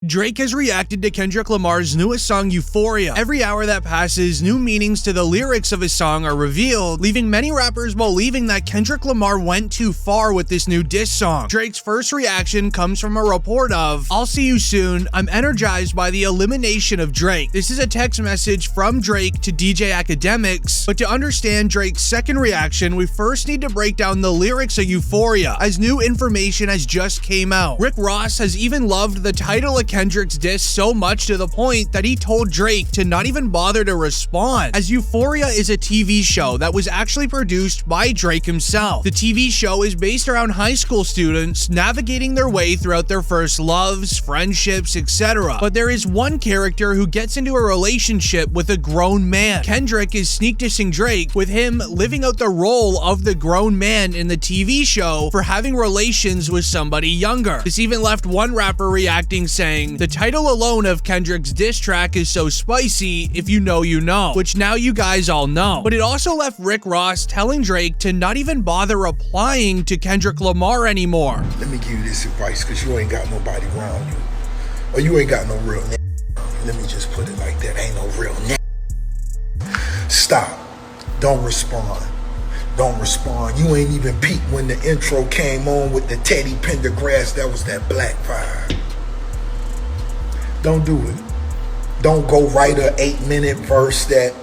Drake has reacted to Kendrick Lamar's newest song, Euphoria. Every hour that passes, new meanings to the lyrics of his song are revealed, leaving many rappers believing that Kendrick Lamar went too far with this new diss song. Drake's first reaction comes from a report of, "I'll see you soon. I'm energized by the elimination of Drake." This is a text message from Drake to DJ Academics, but to understand Drake's second reaction, we first need to break down the lyrics of Euphoria, as new information has just came out. Rick Ross has even loved the title of Kendrick's diss so much to the point that he told Drake to not even bother to respond, as Euphoria is a TV show that was actually produced by Drake himself. The TV show is based around high school students navigating their way throughout their first loves, friendships, etc. But there is one character who gets into a relationship with a grown man. Kendrick is sneak dissing Drake, with him living out the role of the grown man in the TV show for having relations with somebody younger. This even left one rapper reacting saying, "The title alone of Kendrick's diss track is so spicy, if you know, you know," which now you guys all know. But it also left Rick Ross telling Drake to not even bother replying to Kendrick Lamar anymore. Let me give you this advice, because you ain't got nobody around you, or you ain't got no real Let me just put it like that, ain't no real Stop. Don't respond. Don't respond. You ain't even peeped when the intro came on with the Teddy Pendergrass. That was that black fire. Don't do it. Don't go write a 8-minute verse that,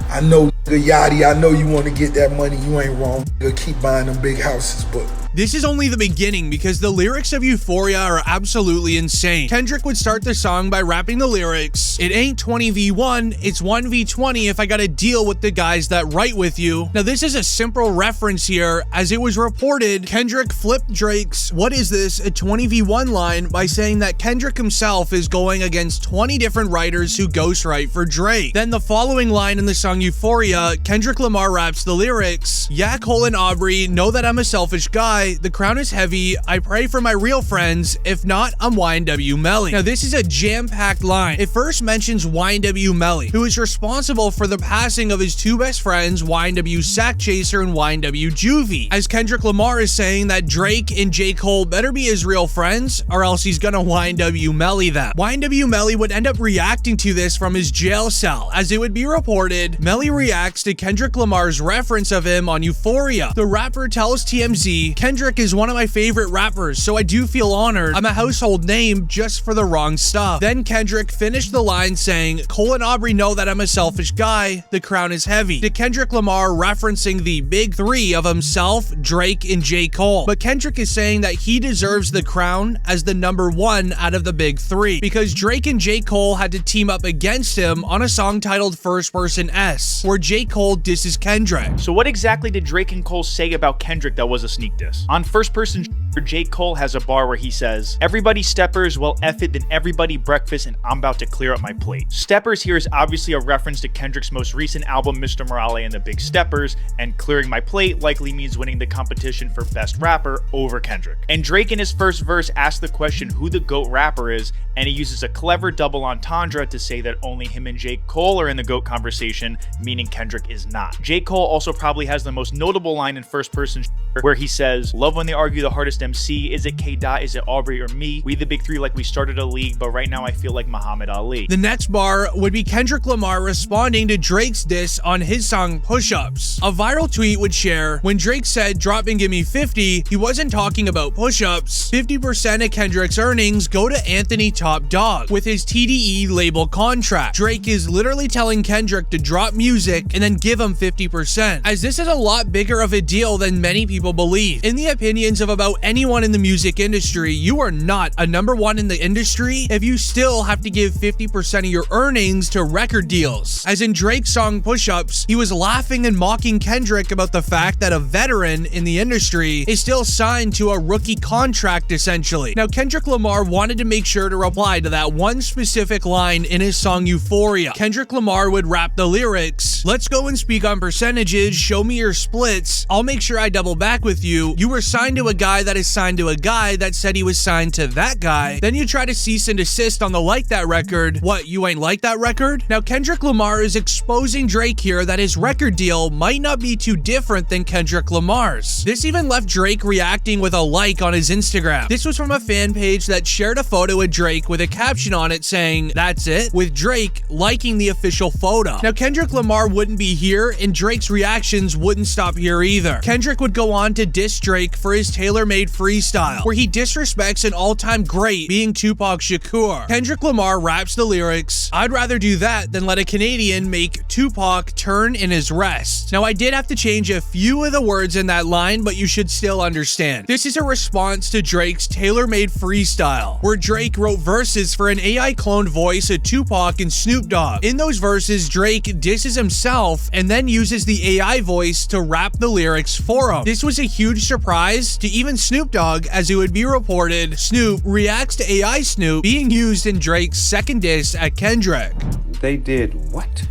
I know Yachty, I know you want to get that money, you ain't wrong. Keep buying them big houses, but this is only the beginning, because the lyrics of Euphoria are absolutely insane. Kendrick would start the song by rapping the lyrics, "It ain't 20v1, it's 1v20 if I gotta deal with the guys that write with you." Now this is a simple reference here, as it was reported Kendrick flipped Drake's "What is this, a 20v1" line by saying that Kendrick himself is going against 20 different writers who ghostwrite for Drake. Then the following line in the song Euphoria, Kendrick Lamar raps the lyrics, "Yeah, Cole Aubrey, know that I'm a selfish guy. The crown is heavy. I pray for my real friends. If not, I'm YNW Melly." Now, this is a jam-packed line. It first mentions YNW Melly, who is responsible for the passing of his two best friends, YNW Sack Chaser and YNW Juvie, as Kendrick Lamar is saying that Drake and J. Cole better be his real friends, or else he's gonna YNW Melly them. YNW Melly would end up reacting to this from his jail cell, as it would be reported Melly reacts to Kendrick Lamar's reference of him on Euphoria. The rapper tells TMZ, "Kendrick is one of my favorite rappers, so I do feel honored. I'm a household name just for the wrong stuff." Then Kendrick finished the line saying, "Cole and Aubrey know that I'm a selfish guy. The crown is heavy," to Kendrick Lamar referencing the big three of himself, Drake, and J. Cole. But Kendrick is saying that he deserves the crown as the number one out of the big three, because Drake and J. Cole had to team up against him on a song titled First Person S, where J. Cole disses Kendrick. So what exactly did Drake and Cole say about Kendrick that was a sneak diss? On First Person, J. Cole has a bar where he says, "Everybody steppers, well F it, then everybody breakfast, and I'm about to clear up my plate." Steppers here is obviously a reference to Kendrick's most recent album, Mr. Morale and the Big Steppers, and clearing my plate likely means winning the competition for best rapper over Kendrick. And Drake in his first verse asked the question who the GOAT rapper is, and he uses a clever double entendre to say that only him and J. Cole are in the GOAT conversation, meaning Kendrick is not. J. Cole also probably has the most notable line in First Person where he says, "Love when they argue the hardest MC, is it K. Dot, is it Aubrey or me? We the big three like we started a league, but right now I feel like Muhammad Ali." The next bar would be Kendrick Lamar responding to Drake's diss on his song Push-Ups. A viral tweet would share, when Drake said drop and give me 50, he wasn't talking about push-ups. 50% of Kendrick's earnings go to Anthony Top Dog with his TDE label contract. Drake is literally telling Kendrick to drop music and then give him 50%, as this is a lot bigger of a deal than many people believe. In the opinions of about anyone in the music industry, you are not a number one in the industry if you still have to give 50% of your earnings to record deals. As in Drake's song Push-Ups, he was laughing and mocking Kendrick about the fact that a veteran in the industry is still signed to a rookie contract essentially. Now Kendrick Lamar wanted to make sure to reply to that one specific line in his song Euphoria. Kendrick Lamar would rap the lyrics, "Let's go and speak on percentages, show me your splits, I'll make sure I double back with you. You were signed to a guy that is signed to a guy that said he was signed to that guy. Then you try to cease and desist on the Like That record. What, you ain't like that record? Now Kendrick Lamar is exposing Drake here that his record deal might not be too different than Kendrick Lamar's. This even left Drake reacting with a like on his Instagram. This was from a fan page that shared a photo of Drake with a caption on it saying, "That's it," with Drake liking the official photo. Now Kendrick Lamar wouldn't be here and Drake's reactions wouldn't stop here either. Kendrick would go on to diss Drake for his tailor-made freestyle, where he disrespects an all-time great being Tupac Shakur. Kendrick Lamar raps the lyrics, "I'd rather do that than let a Canadian make Tupac turn in his rest." Now I did have to change a few of the words in that line, but you should still understand. This is a response to Drake's tailor-made freestyle, where Drake wrote verses for an AI cloned voice of Tupac and Snoop Dogg. In those verses, Drake disses himself and then uses the AI voice to rap the lyrics for him. This was a huge surprise to even Snoop Dogg, as it would be reported Snoop reacts to AI Snoop being used in Drake's second diss at Kendrick. They did what?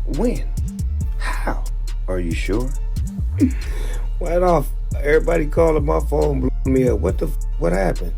When? How? Are you sure? Went off. Everybody calling my phone, blew me up. What happened?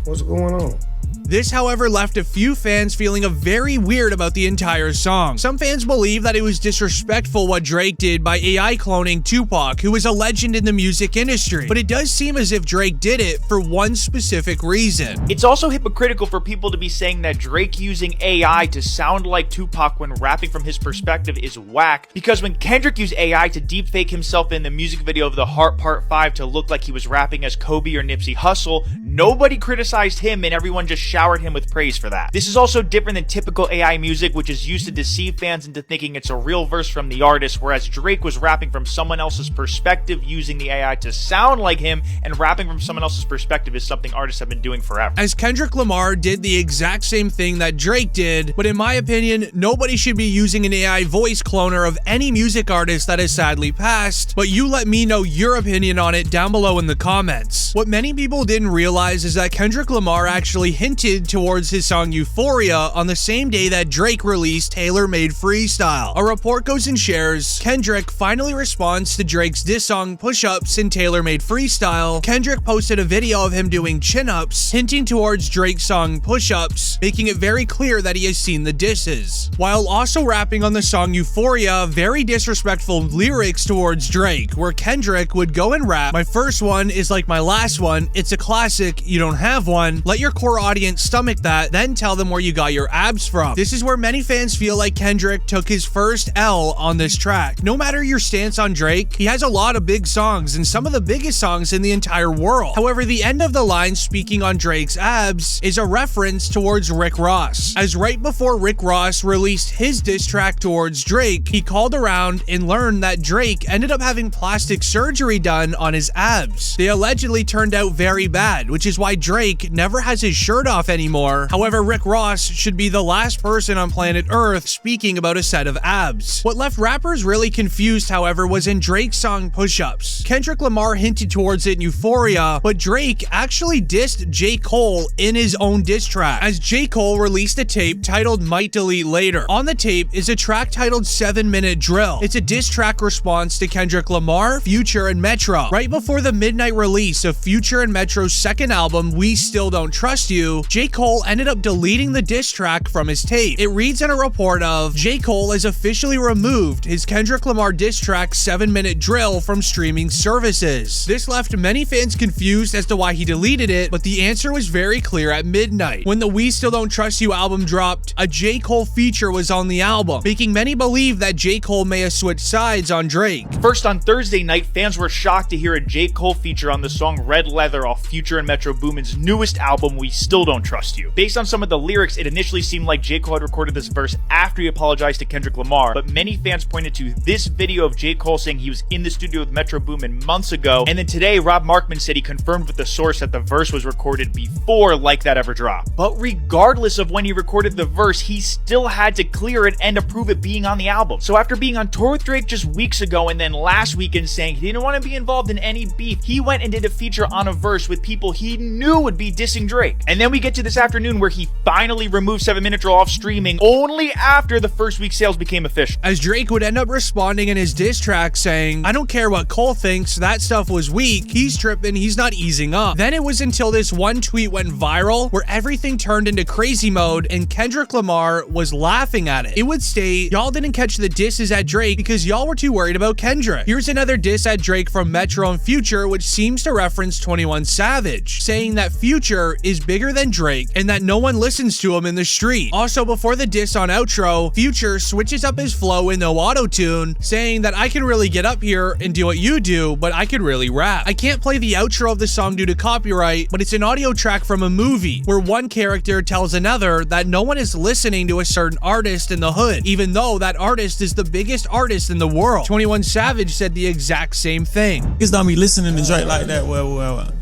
What's going on? This, however, left a few fans feeling very weird about the entire song. Some fans believe that it was disrespectful what Drake did by AI cloning Tupac, who is a legend in the music industry, but it does seem as if Drake did it for one specific reason. It's also hypocritical for people to be saying that Drake using AI to sound like Tupac when rapping from his perspective is whack, because when Kendrick used AI to deepfake himself in the music video of The Heart Part 5 to look like he was rapping as Kobe or Nipsey Hussle, nobody criticized him and everyone just showered him with praise for that. This is also different than typical AI music, which is used to deceive fans into thinking it's a real verse from the artist, whereas Drake was rapping from someone else's perspective using the AI to sound like him, and rapping from someone else's perspective is something artists have been doing forever. As Kendrick Lamar did the exact same thing that Drake did, but in my opinion, nobody should be using an AI voice cloner of any music artist that has sadly passed, but you let me know your opinion on it down below in the comments. What many people didn't realize is that Kendrick Lamar actually hinted towards his song Euphoria on the same day that Drake released Tailor-Made Freestyle. A report goes and shares, Kendrick finally responds to Drake's diss song Push-Ups in Tailor-Made Freestyle. Kendrick posted a video of him doing chin-ups, hinting towards Drake's song Push-Ups, making it very clear that he has seen the disses, while also rapping on the song Euphoria very disrespectful lyrics towards Drake, where Kendrick would go and rap, "My first one is like my last one, it's a classic, you don't have one, let your core audience stomach that, then tell them where you got your abs from." This is where many fans feel like Kendrick took his first L on this track. No matter your stance on Drake, he has a lot of big songs and some of the biggest songs in the entire world. However, the end of the line speaking on Drake's abs is a reference towards Rick Ross, as right before Rick Ross released his diss track towards Drake, he called around and learned that Drake ended up having plastic surgery done on his abs. They allegedly turned out very bad, which is why Drake never has his shirt off anymore. However, Rick Ross should be the last person on planet Earth speaking about a set of abs. What left rappers really confused, however, was in Drake's song Push-Ups. Kendrick Lamar hinted towards it in Euphoria, but Drake actually dissed J. Cole in his own diss track, as J. Cole released a tape titled Might Delete Later. On the tape is a track titled 7-Minute Drill. It's a diss track response to Kendrick Lamar, Future, and Metro. Right before the midnight release of Future and Metro's second album, We Still Don't Trust You, J. Cole ended up deleting the diss track from his tape. It reads in a report of, J. Cole has officially removed his Kendrick Lamar diss track 7-Minute Drill from streaming services. This left many fans confused as to why he deleted it, but the answer was very clear at midnight. When the We Still Don't Trust You album dropped, a J. Cole feature was on the album, making many believe that J. Cole may have switched sides on Drake. First, on Thursday night, fans were shocked to hear a J. Cole feature on the song Red Leather off Future and Metro Boomin's newest album, We Still Don't Trust You. Based on some of the lyrics, it initially seemed like J. Cole had recorded this verse after he apologized to Kendrick Lamar, but many fans pointed to this video of J. Cole saying he was in the studio with Metro Boomin months ago, and then today, Rob Markman said he confirmed with the source that the verse was recorded before Like That ever dropped. But regardless of when he recorded the verse, he still had to clear it and approve it being on the album. So after being on tour with Drake just weeks ago and then last weekend saying he didn't want to be involved in any beef, he went and did a feature on a verse with people he knew would be dissing Drake. And then we get get to this afternoon where he finally removed 7 Minute Drill off streaming only after the first week's sales became official. As Drake would end up responding in his diss track saying, "I don't care what Cole thinks, that stuff was weak, he's tripping, he's not easing up." Then it was until this one tweet went viral where everything turned into crazy mode and Kendrick Lamar was laughing at it. It would state, "Y'all didn't catch the disses at Drake because y'all were too worried about Kendrick." Here's another diss at Drake from Metro and Future, which seems to reference 21 Savage, saying that Future is bigger than Drake and that no one listens to him in the street. Also, before the diss on outro, Future switches up his flow in no auto-tune, saying that I can really get up here and do what you do, but I could really rap. I can't play the outro of the song due to copyright, but it's an audio track from a movie where one character tells another that no one is listening to a certain artist in the hood, even though that artist is the biggest artist in the world. 21 Savage said the exact same thing. Niggas don't be listening to Drake like that. Well.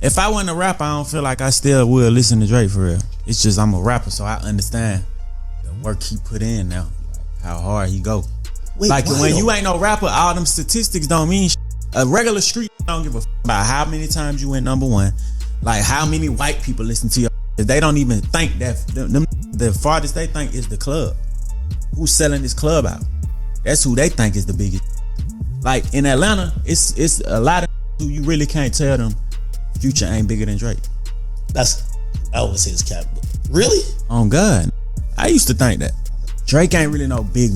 If I wasn't a rapper, I don't feel like I still would listen to Drake for real. It's just I'm a rapper, so I understand the work he put in now, like how hard he go. Wait, like when you ain't no rapper, all them statistics don't mean shit. A regular street don't give a about how many times you went #1, like how many white people listen to your. They don't even think that the farthest they think is the club. Who's selling this club out? That's who they think is the biggest. Like in Atlanta, it's a lot of who you really can't tell them Future ain't bigger than Drake. I always say it's cap. Really? On God. I used to think that. Drake ain't really no big